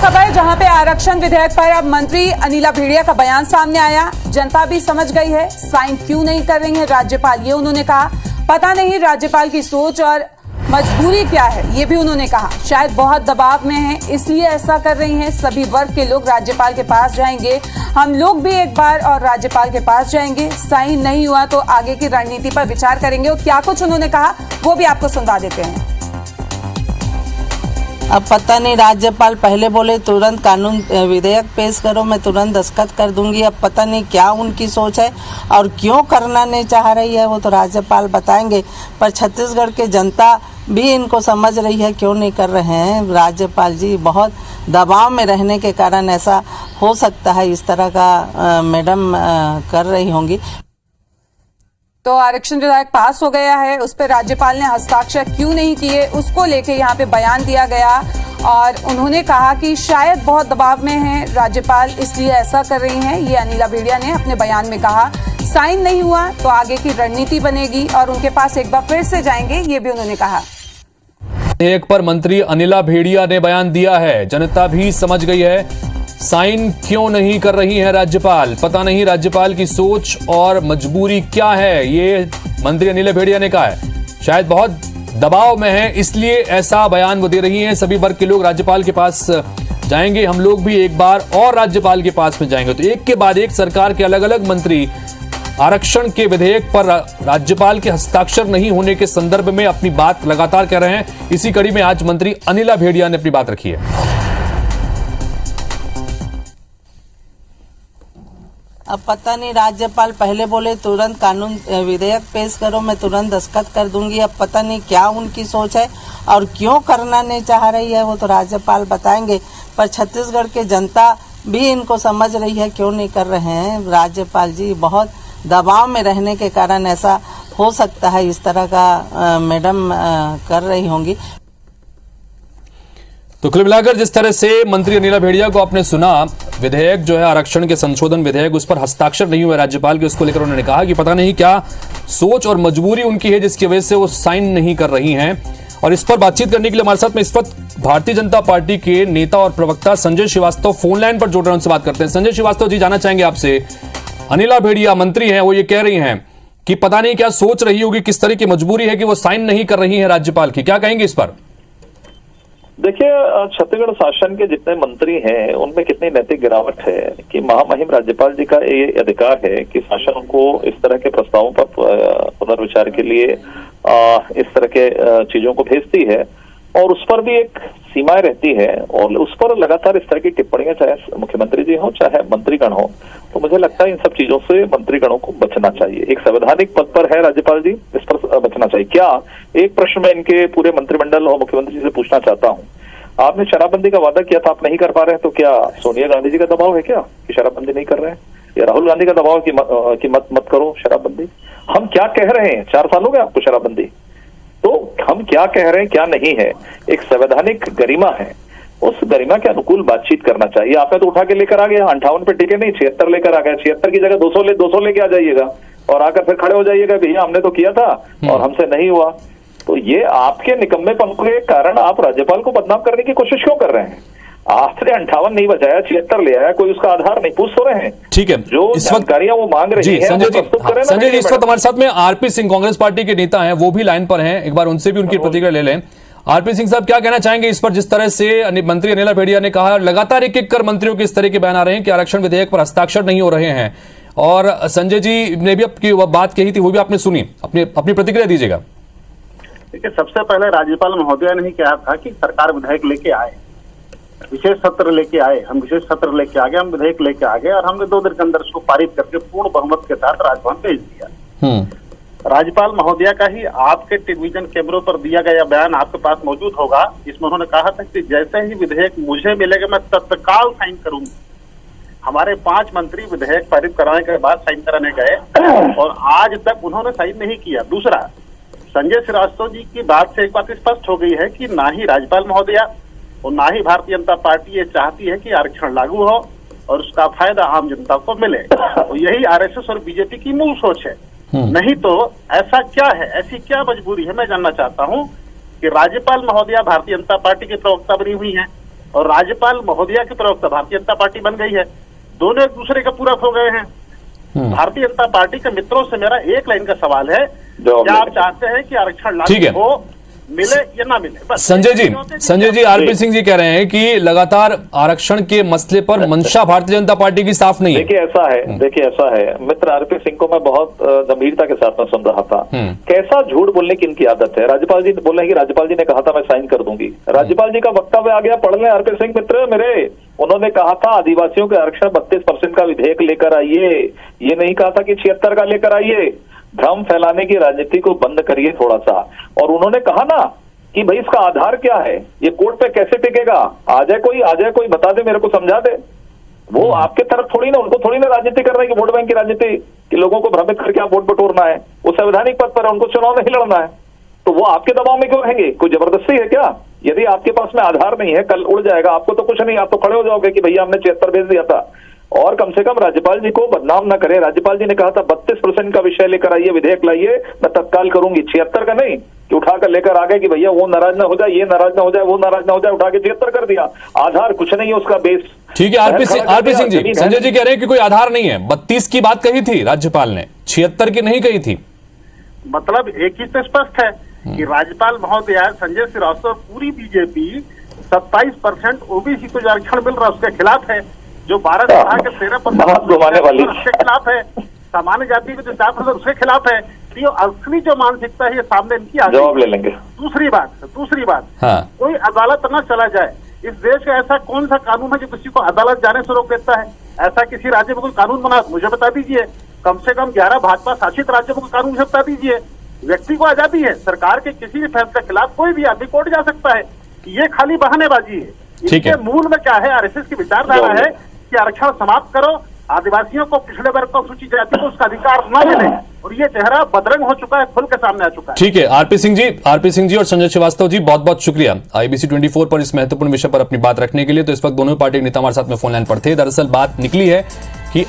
खबर जहां पे आरक्षण विधेयक पर अब मंत्री अनिला भेड़िया का बयान सामने आया। जनता भी समझ गई है साइन क्यों नहीं कर रही है राज्यपाल, ये उन्होंने कहा। पता नहीं राज्यपाल की सोच और मजबूरी क्या है, ये भी उन्होंने कहा। शायद बहुत दबाव में है इसलिए ऐसा कर रही हैं। सभी वर्ग के लोग राज्यपाल के पास जाएंगे, हम लोग भी एक बार और राज्यपाल के पास जाएंगे। साइन नहीं हुआ तो आगे की रणनीति पर विचार करेंगे। और क्या कुछ उन्होंने कहा वो भी आपको सुनवा देते हैं। अब पता नहीं, राज्यपाल पहले बोले तुरंत कानून विधेयक पेश करो, मैं तुरंत दस्तखत कर दूंगी। अब पता नहीं क्या उनकी सोच है और क्यों करना नहीं चाह रही है, वो तो राज्यपाल बताएंगे। पर छत्तीसगढ़ के जनता भी इनको समझ रही है क्यों नहीं कर रहे हैं। राज्यपाल जी बहुत दबाव में रहने के कारण ऐसा हो सकता है, इस तरह का मैडम कर रही होंगी। तो आरक्षण विधेयक पास हो गया है, उस पर राज्यपाल ने हस्ताक्षर क्यों नहीं किए उसको लेके यहाँ पे बयान दिया गया और उन्होंने कहा कि शायद बहुत दबाव में है राज्यपाल इसलिए ऐसा कर रही हैं। ये अनिला भेड़िया ने अपने बयान में कहा। साइन नहीं हुआ तो आगे की रणनीति बनेगी और उनके पास एक बार फिर से जाएंगे, ये भी उन्होंने कहा। एक पर मंत्री अनिला भेड़िया ने बयान दिया है, जनता भी समझ गई है साइन क्यों नहीं कर रही है राज्यपाल। पता नहीं राज्यपाल की सोच और मजबूरी क्या है, ये मंत्री अनिला भेड़िया ने कहा है। शायद बहुत दबाव में है इसलिए ऐसा बयान वो दे रही हैं। सभी वर्ग के लोग राज्यपाल के पास जाएंगे, हम लोग भी एक बार और राज्यपाल के पास में जाएंगे। तो एक के बाद एक सरकार के अलग अलग मंत्री आरक्षण के विधेयक पर राज्यपाल के हस्ताक्षर नहीं होने के संदर्भ में अपनी बात लगातार कह रहे हैं। इसी कड़ी में आज मंत्री अनिला भेड़िया ने अपनी बात रखी है। अब पता नहीं, राज्यपाल पहले बोले तुरंत कानून विधेयक पेश करो, मैं तुरंत दस्तखत कर दूंगी। अब पता नहीं क्या उनकी सोच है और क्यों करना नहीं चाह रही है, वो तो राज्यपाल बताएंगे। पर छत्तीसगढ़ के जनता भी इनको समझ रही है क्यों नहीं कर रहे हैं। राज्यपाल जी बहुत दबाव में रहने के कारण ऐसा हो सकता है, इस तरह का मैडम कर रही होंगी। तो कुल मिलाकर जिस तरह से मंत्री अनिला भेड़िया को आपने सुना, विधेयक जो है आरक्षण के संशोधन विधेयक, उस पर हस्ताक्षर नहीं हुए राज्यपाल के, उसको लेकर उन्होंने कहा कि पता नहीं क्या सोच और मजबूरी उनकी है जिसकी वजह से वो साइन नहीं कर रही हैं। और इस पर बातचीत करने के लिए हमारे साथ में इस वक्त भारतीय जनता पार्टी के नेता और प्रवक्ता संजय श्रीवास्तव फोन लाइन पर जुड़ रहे हैं, उनसे बात करते हैं। संजय श्रीवास्तव जी, जानना चाहेंगे आपसे, अनिला भेड़िया मंत्री हैं, वो ये कह रही हैं कि पता नहीं क्या सोच रही होगी, किस तरह की मजबूरी है कि वो साइन नहीं कर रही है राज्यपाल की, क्या कहेंगे इस पर? देखिए, छत्तीसगढ़ शासन के जितने मंत्री हैं उनमें कितनी नैतिक गिरावट है कि महामहिम राज्यपाल जी का ये अधिकार है कि शासन को इस तरह के प्रस्तावों पर पुनर्विचार के लिए इस तरह के चीजों को भेजती है और उस पर भी एक सीमाएं रहती है और उस पर लगातार इस तरह की टिप्पणियां चाहे मुख्यमंत्री जी हो चाहे मंत्रीगण हो, तो मुझे लगता है इन सब चीजों से मंत्रीगणों को बचना चाहिए। एक संवैधानिक पद पर है राज्यपाल जी, इस पर बचना चाहिए। क्या एक प्रश्न मैं इनके पूरे मंत्रिमंडल और मुख्यमंत्री जी से पूछना चाहता हूँ, आपने शराबबंदी का वादा किया था, आप नहीं कर पा रहे हैं, तो क्या सोनिया गांधी जी का दबाव है क्या कि शराबबंदी नहीं कर रहे हैं, या राहुल गांधी का दबाव है कि मत करो शराबबंदी? हम क्या कह रहे हैं? 4 साल हो गए आपको शराबबंदी, तो हम क्या कह रहे हैं क्या नहीं है? एक संवैधानिक गरिमा है, उस गरिमा के अनुकूल बातचीत करना चाहिए। आपने तो उठा के लेकर आ गया 58 पे टिके नहीं, 76 लेकर आ गए। 76 की जगह 200 लेके आ जाइएगा और आकर फिर खड़े हो जाइएगा, भैया हमने तो किया था और हमसे नहीं हुआ। तो ये आपके निकम्मेपन के कारण आप राज्यपाल को बदनाम करने की कोशिश क्यों कर रहे हैं? आपने 58 नहीं बचाया, 76 ले आया, कोई उसका आधार नहीं पूछ तो रहे हैं। ठीक है, जो जानकारियां वो मांग रही है संजय जी, इस वक्त हमारे साथ में आरपी सिंह कांग्रेस पार्टी के नेता हैं, वो भी लाइन पर हैं, एक बार उनसे भी उनकी प्रतिक्रिया ले लें। आरपी सिंह साहब, क्या कहना चाहेंगे इस पर, जिस तरह से मंत्री अनिला भेड़िया ने कहा, लगातार एक एक कर मंत्रियों के इस तरह के बयान आ रहे हैं कि आरक्षण विधेयक पर हस्ताक्षर नहीं हो रहे हैं, और संजय जी ने भी अपनी बात कही थी, वो भी आपने सुनी, अपनी प्रतिक्रिया दीजिएगा। देखिए, सबसे पहले राज्यपाल महोदया ने ही कहा था कि सरकार विधेयक लेके आए, विशेष सत्र लेके आए, हम विशेष सत्र लेके आ गए, हम विधेयक लेके आ गए और हमने 2 दिन के अंदर उसको पारित करके पूर्ण बहुमत के साथ राजभवन भेज दिया। राज्यपाल महोदया का ही आपके टेलीविजन कैमरों पर दिया गया बयान आपके पास मौजूद होगा, जिसमें उन्होंने कहा था कि जैसे ही विधेयक मुझे मिलेगा मैं तत्काल साइन करूंगी। हमारे 5 मंत्री विधेयक पारित कराने के बाद साइन कराने गए और आज तक उन्होंने साइन नहीं किया। दूसरा, संजय श्रीवास्तव जी की बात से एक बात स्पष्ट हो गई है कि ना ही राज्यपाल महोदया और ना ही भारतीय जनता पार्टी ये चाहती है कि आरक्षण लागू हो और उसका फायदा आम जनता को मिले। तो यही आरएसएस और बीजेपी की मूल सोच है। नहीं तो ऐसा क्या है, ऐसी क्या मजबूरी है? मैं जानना चाहता हूं कि राज्यपाल महोदया भारतीय जनता पार्टी के प्रवक्ता बनी हुई हैं, और राज्यपाल महोदया की प्रवक्ता भारतीय जनता पार्टी बन गई है। दोनों एक दूसरे के पूरक हो गए हैं। भारतीय जनता पार्टी के मित्रों से मेरा एक लाइन का सवाल है, क्या आप चाहते हैं कि आरक्षण लागू हो, मिले या ना मिले? बस। संजय जी आरपी सिंह जी कह रहे हैं कि लगातार आरक्षण के मसले पर मंशा भारतीय जनता पार्टी की साफ नहीं है। देखिए ऐसा है मित्र आरपी सिंह को मैं बहुत गंभीरता के साथ में सुन रहा था। कैसा झूठ बोलने की इनकी आदत है। राज्यपाल जी बोल रहे हैं कि राज्यपाल जी ने कहा था मैं साइन कर दूंगी। राज्यपाल जी का वक्तव्य आ गया, पढ़ लें आरपी सिंह मित्र मेरे। उन्होंने कहा था आदिवासियों के आरक्षण 32% का विधेयक लेकर आइए, ये नहीं कहा था कि 76 का लेकर आइए। भ्रम फैलाने की राजनीति को बंद करिए थोड़ा सा। और उन्होंने कहा ना कि भाई इसका आधार क्या है, ये कोर्ट पे कैसे टिकेगा, आ जाए कोई बता दे, मेरे को समझा दे। वो आपके तरफ थोड़ी ना, उनको थोड़ी ना राजनीति कर रहे हैं कि वोट बैंक की राजनीति, कि लोगों को भ्रमित करके आप वोट बटोरना है। वो संवैधानिक पद पर है, उनको चुनाव नहीं लड़ना है, तो वो आपके दबाव में क्यों रहेंगे? कोई जबरदस्ती है क्या? यदि आपके पास में आधार नहीं है, कल उड़ जाएगा, आपको तो कुछ नहीं, आप तो खड़े हो जाओगे कि भैया हमने 76 भेज दिया था। और कम से कम राज्यपाल जी को बदनाम ना करें। राज्यपाल जी ने कहा था 32% का विषय लेकर आइए, विधेयक लाइए, मैं तत्काल करूंगी। 76 का नहीं कि उठाकर लेकर आ गए कि भैया वो नाराज ना हो जाए, ये नाराज ना हो जाए, वो नाराज ना हो जाए, उठा के 76 कर दिया। आधार कुछ नहीं है उसका बेस। ठीक है आरपी सिंह जी, संजय जी कह रहे हैं कि कोई आधार नहीं है। 32 की बात कही थी राज्यपाल ने, 76 की नहीं कही थी। मतलब एक ही तो स्पष्ट है कि राज्यपाल महोदया संजय श्रीवास्तव पूरी बीजेपी 27% ओबीसी को जो आरक्षण मिल रहा है उसके खिलाफ है। जो 12 से बढ़ा के 13% उसके खिलाफ है। सामान्य जाति को जो 4% उसके खिलाफ है। तो ये असली जो मानसिकता है ये सामने इनकी आ गई। जवाब ले लेंगे। दूसरी बात हाँ। कोई अदालत न चला जाए। इस देश का ऐसा कौन सा कानून है जो किसी को अदालत जाने से रोक देता है? ऐसा किसी राज्य में कोई कानून बना मुझे बता दीजिए। कम से कम 11 भाजपा शासित राज्यों को कानून मुझे बता दीजिए। व्यक्ति को आजादी है, सरकार के किसी भी फैसले के खिलाफ कोई भी आदमी कोर्ट जा सकता है। ये खाली बहानेबाजी है। इसके मूल में क्या है? आरएसएस की विचारधारा है कि आरक्षण समाप्त करो, आदिवासियों को, पिछड़े वर्ग को, सूची जाति को उसका अधिकार न मिले। और ये चेहरा बदरंग हो चुका है, खुल के सामने आ चुका है। ठीक है आरपी सिंह जी और संजय श्रीवास्तव जी बहुत बहुत शुक्रिया आईबीसी 24 पर इस महत्वपूर्ण विषय पर अपनी बात रखने के लिए। तो इस वक्त दोनों पार्टी के नेता हमारे साथ में फोन लाइन पर थे। दरअसल बात निकली है कि